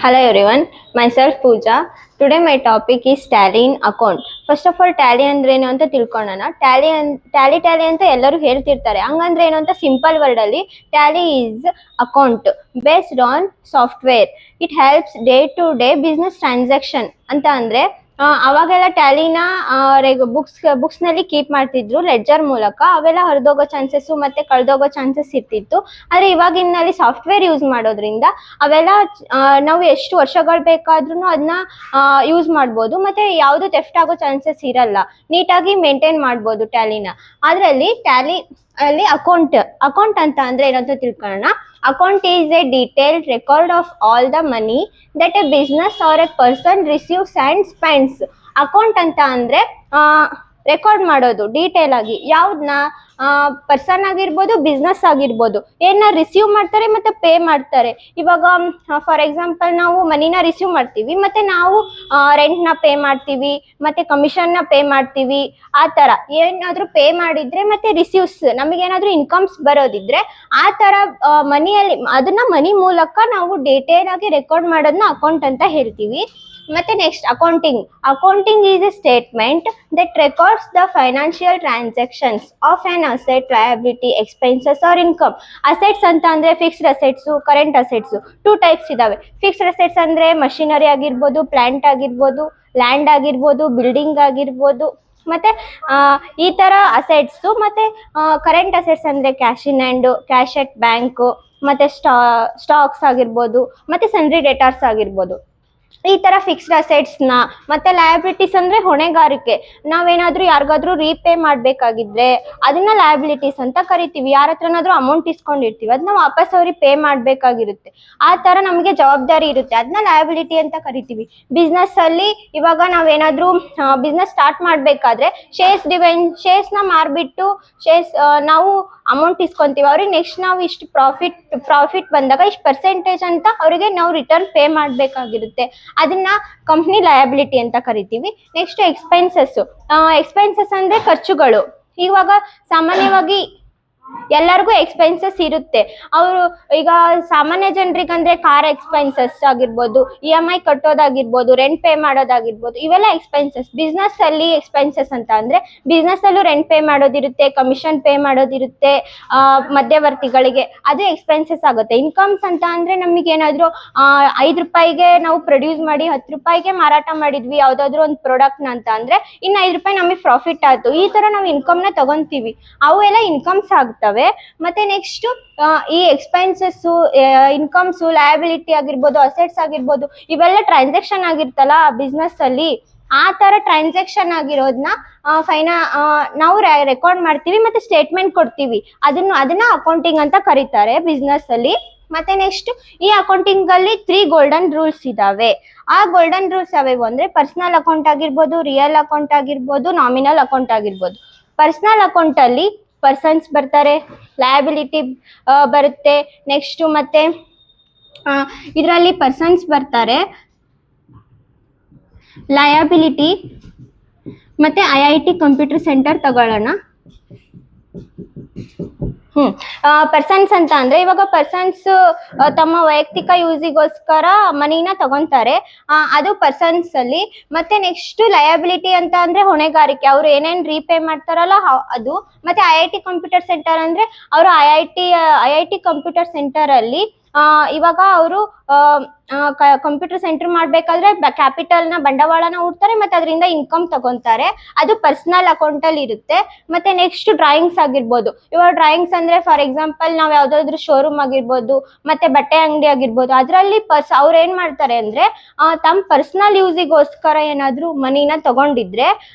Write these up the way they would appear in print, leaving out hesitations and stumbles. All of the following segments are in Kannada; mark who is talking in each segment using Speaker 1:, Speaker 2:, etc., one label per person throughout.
Speaker 1: Hello everyone, myself Pooja. Today my topic is tally in account. First of all, tally ಅಂದ್ರೆ ಏನು ಅಂತ ತಿಳ್ಕೊಳ್ಳೋಣ. ಟ್ಯಾಲಿ ಅಂತ ಎಲ್ಲರೂ ಹೇಳ್ತಿರ್ತಾರೆ. ಹಂಗಂದ್ರೆ ಏನು ಅಂತ ಸಿಂಪಲ್ ವರ್ಡ್ ಅಲ್ಲಿ Tally is account based on software. It helps day to day business transaction ಅಂತ ಅಂದ್ರೆ ಅವಾಗೆಲ್ಲ ಟ್ಯಾಲಿನ ಬುಕ್ಸ್ ನಲ್ಲಿ ಕೀಪ್ ಮಾಡ್ತಿದ್ರು ಲೆಡ್ಜರ್ ಮೂಲಕ. ಅವೆಲ್ಲ ಹರಿದೋಗೋ ಚಾನ್ಸಸ್ ಮತ್ತೆ ಕಳೆದೋಗೋ ಚಾನ್ಸಸ್ ಇರ್ತಿತ್ತು. ಆದ್ರೆ ಇವಾಗಿನಲ್ಲಿ ಸಾಫ್ಟ್ವೇರ್ ಯೂಸ್ ಮಾಡೋದ್ರಿಂದ ಅವೆಲ್ಲ ನಾವು ಎಷ್ಟು ವರ್ಷಗಳು ಬೇಕಾದ್ರೂ ಅದನ್ನ ಯೂಸ್ ಮಾಡ್ಬೋದು. ಮತ್ತೆ ಯಾವುದು ಥೆಫ್ಟ್ ಆಗೋ ಚಾನ್ಸಸ್ ಇರಲ್ಲ. ನೀಟಾಗಿ ಮೇಂಟೈನ್ ಮಾಡ್ಬೋದು ಟ್ಯಾಲಿನ. ಅದರಲ್ಲಿ ಟ್ಯಾಲಿ ಅಲ್ಲಿ ಅಕೌಂಟ್ ಅಂತ ಅಂದ್ರೆ ಏನಂತ ತಿಳ್ಕೊಳ್ಳೋಣ. Account is A detailed record of all the money that A business or A person receives and spends. Account ಅಂತ ಅಂದ್ರೆ ರೆಕಾರ್ಡ್ ಮಾಡೋದು ಡೀಟೇಲ್ ಆಗಿ ಯಾವ್ದನ್ನ ಪರ್ಸನ್ ಆಗಿರ್ಬೋದು, ಬಿಸ್ನೆಸ್ ಆಗಿರ್ಬೋದು, ಏನ ರಿಸೀವ್ ಮಾಡ್ತಾರೆ ಮತ್ತೆ ಪೇ ಮಾಡ್ತಾರೆ. ಇವಾಗ ಫಾರ್ ಎಕ್ಸಾಂಪಲ್ ನಾವು ಮನಿನ ರಿಸೀವ್ ಮಾಡ್ತೀವಿ, ಮತ್ತೆ ನಾವು ರೆಂಟ್ನ ಪೇ ಮಾಡ್ತೀವಿ, ಮತ್ತೆ ಕಮಿಷನ್ನ ಪೇ ಮಾಡ್ತೀವಿ. ಆ ಥರ ಏನಾದರೂ ಪೇ ಮಾಡಿದ್ರೆ ಮತ್ತೆ ರಿಸೀವ್ಸ್ ನಮಗೇನಾದರೂ ಇನ್ಕಮ್ಸ್ ಬರೋದಿದ್ರೆ ಆ ಥರ ಮನಿಯಲ್ಲಿ ಅದನ್ನ ಮನಿ ಮೂಲಕ ನಾವು ಡೀಟೇಲ್ ಆಗಿ ರೆಕಾರ್ಡ್ ಮಾಡೋದನ್ನ ಅಕೌಂಟ್ ಅಂತ ಹೇಳ್ತೀವಿ. ಮತ್ತೆ next accounting is a statement that records the financial transactions of on asset, liability, expenses or income. Assets ಅಂತ ಅಂದ್ರೆ fixed assets, current assets. 2 types ಇದಾವೆ. ಫಿಕ್ಸ್ಡ್ ಅಸೆಟ್ಸ್ ಅಂದ್ರೆ ಮಷಿನರಿ ಆಗಿರ್ಬೋದು, ಪ್ಲಾಂಟ್ ಆಗಿರ್ಬೋದು, ಲ್ಯಾಂಡ್ ಆಗಿರ್ಬೋದು, ಬಿಲ್ಡಿಂಗ್ ಆಗಿರ್ಬೋದು, ಮತ್ತೆ ಈ ತರ ಅಸೆಟ್ಸು. ಮತ್ತೆ ಕರೆಂಟ್ ಅಸೆಟ್ಸ್ ಅಂದ್ರೆ cash in hand, cash at bank, ಮತ್ತೆ ಸ್ಟಾಕ್ಸ್ ಆಗಿರ್ಬೋದು, ಮತ್ತೆ ಸನ್ರಿ ಡೇಟಾರ್ಸ್ ಆಗಿರ್ಬೋದು. ಈ ತರ ಫಿಕ್ಸ್ಡ್ ಅಸೆಟ್ಸ್ನ. ಮತ್ತೆ ಲಯಬಿಲಿಟೀಸ್ ಅಂದ್ರೆ ಹೊಣೆಗಾರಿಕೆ. ನಾವೇನಾದ್ರೂ ಯಾರಿಗಾದ್ರೂ ರೀಪೇ ಮಾಡ್ಬೇಕಾಗಿದ್ರೆ ಅದನ್ನ ಲಯಬಿಲಿಟೀಸ್ ಅಂತ ಕರಿತೀವಿ. ಯಾರ ಹತ್ರನಾದ್ರೂ ಅಮೌಂಟ್ ಇಸ್ಕೊಂಡಿರ್ತೀವಿ, ಅದನ್ನ ವಾಪಸ್ ಅವ್ರಿಗೆ ಪೇ ಮಾಡ್ಬೇಕಾಗಿರುತ್ತೆ. ಆ ತರ ನಮಗೆ ಜವಾಬ್ದಾರಿ ಇರುತ್ತೆ, ಅದನ್ನ ಲಯಬಿಲಿಟಿ ಅಂತ ಕರಿತೀವಿ. ಬಿಸ್ನೆಸ್ ಅಲ್ಲಿ ಇವಾಗ ನಾವೇನಾದ್ರೂ ಬಿಸ್ನೆಸ್ ಸ್ಟಾರ್ಟ್ ಮಾಡ್ಬೇಕಾದ್ರೆ ಶೇರ್ಸ್ನ ಮಾರ್ಬಿಟ್ಟು ನಾವು ಅಮೌಂಟ್ ಇಸ್ಕೊಂತೀವಿ. ಅವ್ರಿಗೆ ನೆಕ್ಸ್ಟ್ ನಾವು ಇಷ್ಟು ಪ್ರಾಫಿಟ್ ಬಂದಾಗ ಇಷ್ಟು ಪರ್ಸೆಂಟೇಜ್ ಅಂತ ಅವರಿಗೆ ನಾವು ರಿಟರ್ನ್ ಪೇ ಮಾಡ್ಬೇಕಾಗಿರುತ್ತೆ. ಅದನ್ನ ಕಂಪ್ನಿ ಲಯಬಿಲಿಟಿ ಅಂತ ಕರಿತೀವಿ. ನೆಕ್ಸ್ಟ್ ಎಕ್ಸ್ಪೆನ್ಸಸ್ ಅಂದ್ರೆ ಖರ್ಚುಗಳು. ಇವಾಗ ಸಾಮಾನ್ಯವಾಗಿ ಎಲ್ಲರಿಗೂ ಎಕ್ಸ್ಪೆನ್ಸಸ್ ಇರುತ್ತೆ. ಅವರು ಈಗ ಸಾಮಾನ್ಯ ಜನರಿಗಂದ್ರೆ ಕಾರ್ ಎಕ್ಸ್ಪೆನ್ಸಸ್ ಆಗಿರ್ಬೋದು, EMI ಕಟ್ಟೋದಾಗಿರ್ಬೋದು, ರೆಂಟ್ ಪೇ ಮಾಡೋದಾಗಿರ್ಬೋದು, ಇವೆಲ್ಲ ಎಕ್ಸ್ಪೆನ್ಸಸ್. ಬಿಸ್ನೆಸ್ ಅಲ್ಲಿ ಎಕ್ಸ್ಪೆನ್ಸಸ್ ಅಂತ ಅಂದ್ರೆ ಬಿಸ್ನೆಸ್ ಅಲ್ಲೂ ರೆಂಟ್ ಪೇ ಮಾಡೋದಿರುತ್ತೆ, ಕಮಿಷನ್ ಪೇ ಮಾಡೋದಿರುತ್ತೆ ಮಧ್ಯವರ್ತಿಗಳಿಗೆ, ಅದು ಎಕ್ಸ್ಪೆನ್ಸಸ್ ಆಗುತ್ತೆ. ಇನ್ಕಮ್ಸ್ ಅಂತ ಅಂದ್ರೆ ನಮಗೆ ಏನಾದ್ರು 5 ರೂಪಾಯಿಗೆ ನಾವು ಪ್ರೊಡ್ಯೂಸ್ ಮಾಡಿ 10 ರೂಪಾಯಿಗೆ ಮಾರಾಟ ಮಾಡಿದ್ವಿ ಯಾವ್ದಾದ್ರು ಒಂದು ಪ್ರಾಡಕ್ಟ್ನ ಅಂತ ಅಂದ್ರೆ ಇನ್ನು 5 ರೂಪಾಯಿ ನಮಗೆ ಪ್ರಾಫಿಟ್ ಆಯ್ತು. ಈ ತರ ನಾವು ಇನ್ಕಮ್ನ ತಗೊಂತೀವಿ. ಅವು ಎಲ್ಲ ಇನ್ಕಮ್ಸ್ ಆಗ್ತವೆ. ಮತ್ತೆ ನೆಕ್ಸ್ಟ್ ಈ ಎಕ್ಸ್ಪೆನ್ಸಸ್, ಇನ್ಕಮ್ಸ್, ಲಯಬಿಲಿಟಿ ಆಗಿರ್ಬೋದು, ಅಸೆಟ್ಸ್ ಆಗಿರ್ಬೋದು, ಇವೆಲ್ಲ ಟ್ರಾನ್ಸಾಕ್ಷನ್ ಆಗಿರ್ತಲ್ಲ ಬಿಸ್ನೆಸ್ ಅಲ್ಲಿ. ಆ ತರ ಟ್ರಾನ್ಸಾಕ್ಷನ್ ಆಗಿರೋದನ್ನ ನಾವು ರೆಕಾರ್ಡ್ ಮಾಡ್ತೀವಿ, ಮತ್ತೆ ಸ್ಟೇಟ್ಮೆಂಟ್ ಕೊಡ್ತೀವಿ. ಅದನ್ನ ಅಕೌಂಟಿಂಗ್ ಅಂತ ಕರೀತಾರೆ ಬಿಸ್ನೆಸ್ ಅಲ್ಲಿ. ಮತ್ತೆ ನೆಕ್ಸ್ಟ್ ಈ ಅಕೌಂಟಿಂಗ್ ಅಲ್ಲಿ 3 ಗೋಲ್ಡನ್ ರೂಲ್ಸ್ ಇದಾವೆ. ಆ ಗೋಲ್ಡನ್ ರೂಲ್ಸ್ ಯಾವ್ಯಾವು ಅಂದ್ರೆ ಪರ್ಸನಲ್ ಅಕೌಂಟ್ ಆಗಿರ್ಬೋದು, ರಿಯಲ್ ಅಕೌಂಟ್ ಆಗಿರ್ಬೋದು, ನಾಮಿನಲ್ ಅಕೌಂಟ್ ಆಗಿರ್ಬೋದು. ಪರ್ಸನಲ್ ಅಕೌಂಟ್ ಅಲ್ಲಿ ಪರ್ಸನ್ಸ್ ಬರ್ತಾರೆ, ಲಯಬಿಲಿಟಿ ಬರುತ್ತೆ. ನೆಕ್ಸ್ಟ್ ಮತ್ತೆ ಇದರಲ್ಲಿ ಪರ್ಸನ್ಸ್ ಬರ್ತಾರೆ, ಲಯಬಿಲಿಟಿ. ಮತ್ತೆ IIT ಕಂಪ್ಯೂಟರ್ ಸೆಂಟರ್ ತಗೊಳ್ಳೋಣ. ಪರ್ಸನ್ಸ್ ಅಂತ ಅಂದ್ರೆ ಇವಾಗ ಪರ್ಸನ್ಸ್ ತಮ್ಮ ವೈಯಕ್ತಿಕ ಯೂಸಿಗೋಸ್ಕರ ಮನಿನ ತಗೊಂತಾರೆ, ಅದು ಪರ್ಸನ್ಸ್ ಅಲ್ಲಿ. ಮತ್ತೆ ನೆಕ್ಸ್ಟ್ ಲಯಬಿಲಿಟಿ ಅಂತ ಅಂದ್ರೆ ಹೊಣೆಗಾರಿಕೆ, ಅವ್ರು ಏನೇನ್ ರೀಪೇ ಮಾಡ್ತಾರಲ್ಲ ಅದು. ಮತ್ತೆ IIT ಕಂಪ್ಯೂಟರ್ ಸೆಂಟರ್ ಅಂದ್ರೆ ಅವರು IIT ಕಂಪ್ಯೂಟರ್ ಸೆಂಟರ್ ಅಲ್ಲಿ ಇವಾಗ ಅವರು ಕಂಪ್ಯೂಟರ್ ಸೆಂಟರ್ ಮಾಡ್ಬೇಕಾದ್ರೆ ಕ್ಯಾಪಿಟಲ್ನ ಬಂಡವಾಳನ ಹೂಡ್ತಾರೆ, ಮತ್ತೆ ಅದರಿಂದ ಇನ್ಕಮ್ ತಗೊಂತಾರೆ. ಅದು ಪರ್ಸನಲ್ ಅಕೌಂಟ್ ಅಲ್ಲಿ ಇರುತ್ತೆ. ಮತ್ತೆ ನೆಕ್ಸ್ಟ್ ಡ್ರಾಯಿಂಗ್ಸ್ ಆಗಿರ್ಬೋದು. ಇವಾಗ ಡ್ರಾಯಿಂಗ್ಸ್ ಅಂದ್ರೆ ಫಾರ್ ಎಕ್ಸಾಂಪಲ್ ನಾವ್ ಯಾವ್ದಾದ್ರು ಶೋರೂಮ್ ಆಗಿರ್ಬೋದು, ಮತ್ತೆ ಬಟ್ಟೆ ಅಂಗಡಿ ಆಗಿರ್ಬೋದು, ಅದರಲ್ಲಿ ಅವ್ರು ಏನ್ ಮಾಡ್ತಾರೆ ಅಂದ್ರೆ ತಮ್ಮ ಪರ್ಸನಲ್ ಯೂಸಿಗೋಸ್ಕರ ಏನಾದ್ರು ಮನಿನ ತಗೊಂಡಿದ್ರೆ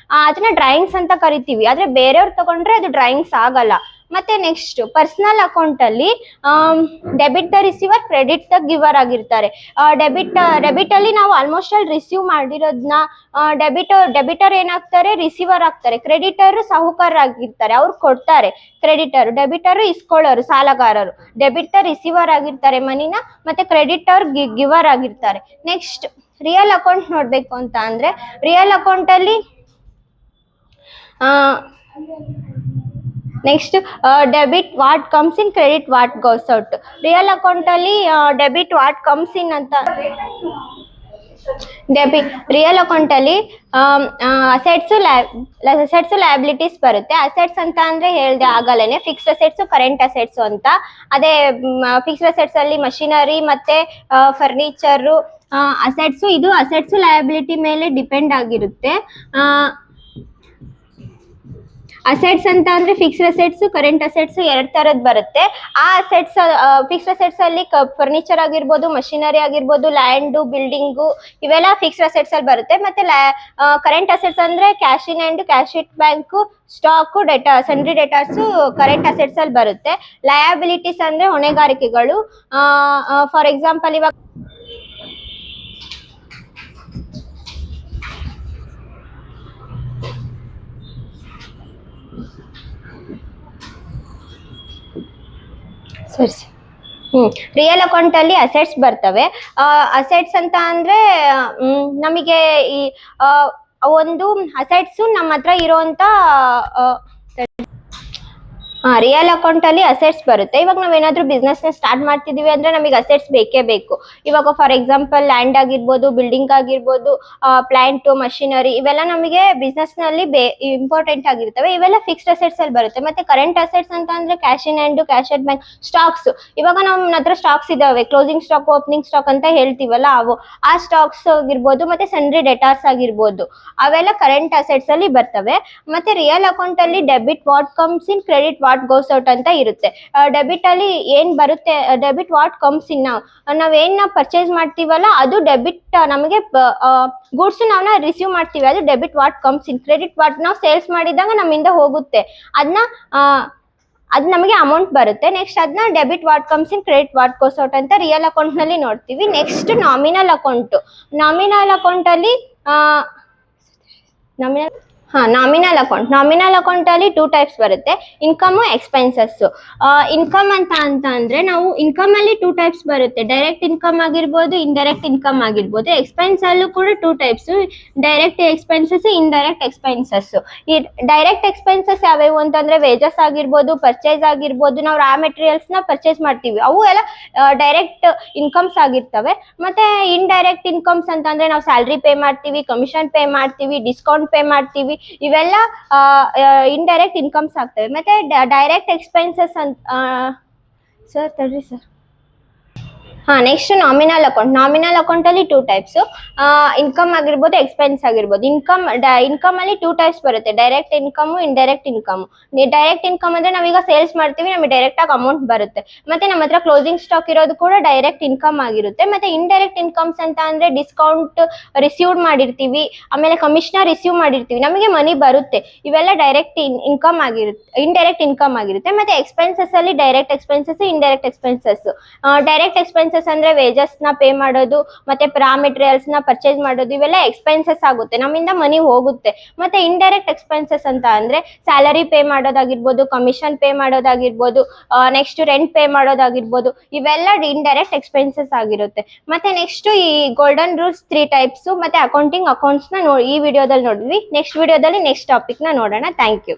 Speaker 1: ಅದನ್ನ ಡ್ರಾಯಿಂಗ್ಸ್ ಅಂತ ಕರಿತೀವಿ. ಆದ್ರೆ ಬೇರೆಯವ್ರು ತಗೊಂಡ್ರೆ ಅದು ಡ್ರಾಯಿಂಗ್ಸ್ ಆಗಲ್ಲ. ಮತ್ತೆ ನೆಕ್ಸ್ಟ್ ಪರ್ಸನಲ್ ಅಕೌಂಟ್ ಅಲ್ಲಿ debit the receiver, credit the ಗಿವರ್ ಆಗಿರ್ತಾರೆ. ಡೆಬಿಟ್ ಅಲ್ಲಿ ನಾವು ಆಲ್ಮೋಸ್ಟ್ ಅಲ್ಲಿ ರಿಸೀವ್ ಮಾಡಿರೋದನ್ನ ಡೆಬಿಟರ್ ಏನಾಗ್ತಾರೆ, ರಿಸೀವರ್ ಆಗ್ತಾರೆ. ಕ್ರೆಡಿಟರ್ ಸಾಹುಕಾರ ಆಗಿರ್ತಾರೆ, ಅವ್ರು ಕೊಡ್ತಾರೆ ಕ್ರೆಡಿಟರ್. ಡೆಬಿಟರ್ ಇಸ್ಕೊಳ್ಳೋರು, ಸಾಲಗಾರರು. ಡೆಬಿಟರ್ ರಿಸೀವರ್ ಆಗಿರ್ತಾರೆ ಮನಿನ, ಮತ್ತೆ ಕ್ರೆಡಿಟರ್ ಗಿವರ್ ಆಗಿರ್ತಾರೆ. ನೆಕ್ಸ್ಟ್ ರಿಯಲ್ ಅಕೌಂಟ್ ನೋಡ್ಬೇಕು ಅಂತ ಅಂದ್ರೆ ರಿಯಲ್ ಅಕೌಂಟ್ ಅಲ್ಲಿ next debit what comes in, credit what goes out. Real account ಅಲ್ಲಿ ಡೆಬಿಟ್ ವಾಟ್ ಕಮ್ಸ್ ಇನ್ ಅಂತ, ರಿಯಲ್ ಅಕೌಂಟ್ ಅಲ್ಲಿ ಅಸೆಟ್ಸ್ ಲಯಬಿಲಿಟೀಸ್ ಬರುತ್ತೆ. ಅಸೆಟ್ಸ್ ಅಂತ ಅಂದ್ರೆ ಹೇಳ್ದೆ ಆಗಲೇನೆ ಫಿಕ್ಸ್ಡ್ ಅಸೆಟ್ಸ್, ಕರೆಂಟ್ ಅಸೆಟ್ಸ್ ಅಂತ. ಅದೇ ಫಿಕ್ಸ್ಡ್ ಅಸೆಟ್ಸ್ ಅಲ್ಲಿ ಮಷಿನರಿ ಮತ್ತೆ ಫರ್ನಿಚರ್ ಅಸೆಟ್ಸ್. ಇದು ಅಸೆಟ್ಸ್ ಲಯಬಿಲಿಟಿ ಮೇಲೆ ಡಿಪೆಂಡ್ ಆಗಿರುತ್ತೆ. ಅಸೆಟ್ಸ್ ಅಂತ ಅಂದ್ರೆ ಫಿಕ್ಸ್ಡ್ ಅಸೆಟ್ಸ್, ಕರೆಂಟ್ ಅಸೆಟ್ಸ್ ಎರಡ್ ತರದ್ ಬರುತ್ತೆ. ಆ ಅಸೆಟ್ಸ್ ಫಿಕ್ಸ್ಡ್ ಅಸೆಟ್ಸ್ ಅಲ್ಲಿ ಫರ್ನಿಚರ್ ಆಗಿರ್ಬೋದು, ಮಷಿನರಿ ಆಗಿರ್ಬೋದು, ಲ್ಯಾಂಡ್, ಬಿಲ್ಡಿಂಗು, ಇವೆಲ್ಲ ಫಿಕ್ಸ್ಡ್ ಅಸೆಟ್ಸ್ ಅಲ್ಲಿ ಬರುತ್ತೆ. ಮತ್ತೆ ಕರೆಂಟ್ ಅಸೆಟ್ಸ್ ಅಂದ್ರೆ cash in hand, cash it bank, stock, data, sundry datas current assets ಅಲ್ಲಿ ಬರುತ್ತೆ. ಲಯಬಿಲಿಟೀಸ್ ಅಂದ್ರೆ ಹೊಣೆಗಾರಿಕೆಗಳು. ಫಾರ್ ಎಕ್ಸಾಂಪಲ್ ಇವಾಗ ಸರಿ. ರಿಯಲ್ ಅಕೌಂಟ್ ಅಲ್ಲಿ ಅಸೆಟ್ಸ್ ಬರ್ತವೆ. ಅಸೆಟ್ಸ್ ಅಂತ ಅಂದ್ರೆ ನಮಗೆ ಈ ಒಂದು ಅಸೆಟ್ಸ್ ನಮ್ಮ ಹತ್ರ ಇರುವಂತ ರಿಯಲ್ ಅಕೌಂಟ್ ಅಲ್ಲಿ ಅಸೆಟ್ಸ್ ಬರುತ್ತೆ. ಇವಾಗ ನಾವೇನಾದ್ರೂ ಬಿಸ್ನೆಸ್ ನ ಸ್ಟಾರ್ಟ್ ಮಾಡ್ತಿದೀವಿ ಅಂದ್ರೆ ನಮಗೆ ಅಸೆಟ್ಸ್ ಬೇಕೇ ಬೇಕು. ಇವಾಗ ಫಾರ್ ಎಕ್ಸಾಂಪಲ್ ಲ್ಯಾಂಡ್ ಆಗಿರ್ಬೋದು, ಬಿಲ್ಡಿಂಗ್ ಆಗಿರ್ಬೋದು, ಪ್ಲಾಂಟ್, ಮಷಿನರಿ, ಇವೆಲ್ಲ ನಮಗೆ ಬಿಸ್ನೆಸ್ ನಲ್ಲಿ ಇಂಪಾರ್ಟೆಂಟ್ ಆಗಿರ್ತವೆ. ಇವೆಲ್ಲ ಫಿಕ್ಸ್ಡ್ ಅಸೆಟ್ಸ್ ಅಲ್ಲಿ ಬರುತ್ತೆ. ಮತ್ತೆ ಕರೆಂಟ್ ಅಸೆಟ್ಸ್ ಅಂತ ಅಂದ್ರೆ cash in hand, cash at bank, stocks. ಇವಾಗ ನಮ್ಮ ಹತ್ರ ಸ್ಟಾಕ್ಸ್ ಇದಾವೆ, ಕ್ಲೋಸಿಂಗ್ ಸ್ಟಾಕ್, ಓಪನಿಂಗ್ ಸ್ಟಾಕ್ ಅಂತ ಹೇಳ್ತೀವಲ್ಲ ಅವು. ಆ ಸ್ಟಾಕ್ಸ್ ಆಗಿರ್ಬೋದು, ಮತ್ತೆ ಸನ್ರಿ ಡೆಟಾರ್ಸ್ ಆಗಿರ್ಬೋದು, ಅವೆಲ್ಲ ಕರೆಂಟ್ ಅಸೆಟ್ಸ್ ಅಲ್ಲಿ ಬರ್ತವೆ. ಮತ್ತೆ ರಿಯಲ್ ಅಕೌಂಟ್ ಅಲ್ಲಿ debit what comes in, credit what goes out ಅಂತ ಇರುತ್ತೆ. ಡೆಬಿಟ್ ಅಲ್ಲಿ ಏನ್ ಬರುತ್ತೆ, ಡೆಬಿಟ್ ವಾಟ್ ಕಮ್ಸ್ ಇನ್, ನಾವೇನ್ ಪರ್ಚೇಸ್ ಮಾಡ್ತೀವಲ್ಲ ಅದು ಡೆಬಿಟ್. ನಮಗೆ ಗೂಡ್ಸ್ ನಾವು ರಿಸೀವ್ ಮಾಡ್ತೀವಿ, ಅದು debit what comes in. Credit what ನಾವು ಸೇಲ್ಸ್ ಮಾಡಿದಾಗ ನಮ್ಮಿಂದ ಹೋಗುತ್ತೆ, ಅದನ್ನ ಅದು ನಮಗೆ ಅಮೌಂಟ್ ಬರುತ್ತೆ. ನೆಕ್ಸ್ಟ್ ಅದನ್ನ debit what comes in, credit what goes out ಅಂತ ರಿಯಲ್ ಅಕೌಂಟ್ ನಲ್ಲಿ ನೋಡ್ತೀವಿ. Next nominal account. Nominal account ಅಲ್ಲಿ ನಾಮಿನಲ್ ಅಕೌಂಟ್ ಅಲ್ಲಿ ಟೂ ಟೈಪ್ಸ್ ಬರುತ್ತೆ, ಇನ್ಕಮ್, ಎಕ್ಸ್ಪೆನ್ಸಸ್. ಇನ್ಕಮ್ ಅಂತ ಅಂದ್ರೆ ನಾವು ಇನ್ಕಮ್ ಅಲ್ಲಿ ಟೂ ಟೈಪ್ಸ್ ಬರುತ್ತೆ, ಡೈರೆಕ್ಟ್ ಇನ್ಕಮ್ ಆಗಿರ್ಬೋದು, ಇಂಡೈರೆಕ್ಟ್ ಇನ್ಕಮ್ ಆಗಿರ್ಬೋದು. ಎಕ್ಸ್ಪೆನ್ಸ್ ಅಲ್ಲೂ ಕೂಡ two types, direct expenses, indirect expenses. ಈ ಡೈರೆಕ್ಟ್ ಎಕ್ಸ್ಪೆನ್ಸಸ್ ಯಾವ್ಯಾವು ಅಂತಂದ್ರೆ ವೇಜಸ್ ಆಗಿರ್ಬೋದು, ಪರ್ಚೇಸ್ ಆಗಿರ್ಬೋದು, ನಾವು ರಾ ಮೆಟೀರಿಯಲ್ಸ್ ನ ಪರ್ಚೇಸ್ ಮಾಡ್ತೀವಿ, ಅವು ಎಲ್ಲ ಡೈರೆಕ್ಟ್ ಇನ್ಕಮ್ಸ್ ಆಗಿರ್ತವೆ. ಮತ್ತೆ ಇಂಡೈರೆಕ್ಟ್ ಇನ್ಕಮ್ಸ್ ಅಂತಂದ್ರೆ ನಾವು ಸ್ಯಾಲ್ರಿ ಪೇ ಮಾಡ್ತೀವಿ, ಕಮಿಷನ್ ಪೇ ಮಾಡ್ತೀವಿ, ಡಿಸ್ಕೌಂಟ್ ಪೇ ಮಾಡ್ತೀವಿ, ಇವೆಲ್ಲ ಇಂಡೈರೆಕ್ಟ್ ಇನ್ಕಮ್ಸ್ ಆಗ್ತವೆ. ಮತ್ತೆ ಡೈರೆಕ್ಟ್ ಎಕ್ಸ್ಪೆನ್ಸಸ್ ಅಂತ ಸರ್ ತಡ್ರಿ ಸರ್. ನೆಕ್ಸ್ಟ್ ನಾಮಿನಲ್ ಅಕೌಂಟ್ ಅಲ್ಲಿ ಟೂ ಟೈಪ್ಸ್, ಇನ್ಕಮ್ ಆಗಿರ್ಬೋದು, ಎಕ್ಸ್ಪೆನ್ಸ್ ಆಗಿರ್ಬೋದು. ಇನ್ಕಮ್ ಅಲ್ಲಿ ಟೂ ಟೈಪ್ಸ್ ಬರುತ್ತೆ, direct income, indirect income. Direct income ಅಂದ್ರೆ ನಾವೀಗ ಸೇಲ್ಸ್ ಮಾಡ್ತೀವಿ, ನಮಗೆ ಡೈರೆಕ್ಟ್ ಆಗಿ ಅಮೌಂಟ್ ಬರುತ್ತೆ. ಮತ್ತೆ ನಮ್ಮ ಹತ್ರ ಕ್ಲೋಸಿಂಗ್ ಸ್ಟಾಕ್ ಇರೋದು ಕೂಡ ಡೈರೆಕ್ಟ್ ಇನ್ಕಮ್ ಆಗಿರುತ್ತೆ. ಮತ್ತೆ ಇಂಡೈರೆಕ್ಟ್ ಇನ್ಕಮ್ಸ್ ಅಂತ ಅಂದ್ರೆ ಡಿಸ್ಕೌಂಟ್ ರಿಸೀವ್ಡ್ ಮಾಡಿರ್ತೀವಿ, ಆಮೇಲೆ ಕಮಿಷನರ್ ರಿಸೀವ್ ಮಾಡಿರ್ತೀವಿ, ನಮಗೆ ಮನಿ ಬರುತ್ತೆ. ಇವೆಲ್ಲ ಡೈರೆಕ್ಟ್ ಇನ್ಕಮ್ ಆಗಿರುತ್ತೆ, ಇಂಡೈರೆಕ್ಟ್ ಇನ್ಕಮ್ ಆಗಿರುತ್ತೆ. ಮತ್ತೆ ಎಕ್ಸ್ಪೆನ್ಸಸ್ ಅಲ್ಲಿ direct expenses, indirect expenses. Direct expenses ಅಂದ್ರೆ ವೇಜಸ್ ನ ಪೇ ಮಾಡೋದು, ಮತ್ತೆ ರಾ ಮೆಟೀರಿಯಲ್ಸ್ ನ ಪರ್ಚೇಸ್ ಮಾಡೋದು, ಇವೆಲ್ಲ ಎಕ್ಸ್ಪೆನ್ಸಸ್ ಆಗುತ್ತೆ, ನಮ್ಮಿಂದ ಮನಿ ಹೋಗುತ್ತೆ. ಮತ್ತೆ ಇಂಡೈರೆಕ್ಟ್ ಎಕ್ಸ್ಪೆನ್ಸಸ್ ಅಂತ ಅಂದ್ರೆ ಸ್ಯಾಲರಿ ಪೇ ಮಾಡೋದಾಗಿರ್ಬೋದು, ಕಮಿಷನ್ ಪೇ ಮಾಡೋದಾಗಿರ್ಬೋದು, ನೆಕ್ಸ್ಟ್ ರೆಂಟ್ ಪೇ ಮಾಡೋದಾಗಿರ್ಬೋದು, ಇವೆಲ್ಲ ಇಂಡೈರೆಕ್ಟ್ ಎಕ್ಸ್ಪೆನ್ಸಸ್ ಆಗಿರುತ್ತೆ. ಮತ್ತೆ ನೆಕ್ಸ್ಟ್ ಈ ಗೋಲ್ಡನ್ ರೂಲ್ಸ್ 3 ಟೈಪ್ಸ್ ಮತ್ತೆ ಅಕೌಂಟ್ಸ್ ನ ಈ ವಿಡಿಯೋದಲ್ಲಿ ನೋಡಿದ್ವಿ. ನೆಕ್ಸ್ಟ್ ವಿಡಿಯೋದಲ್ಲಿ ನೆಕ್ಸ್ಟ್ ಟಾಪಿಕ್ ನ ನೋಡೋಣ. Thank you.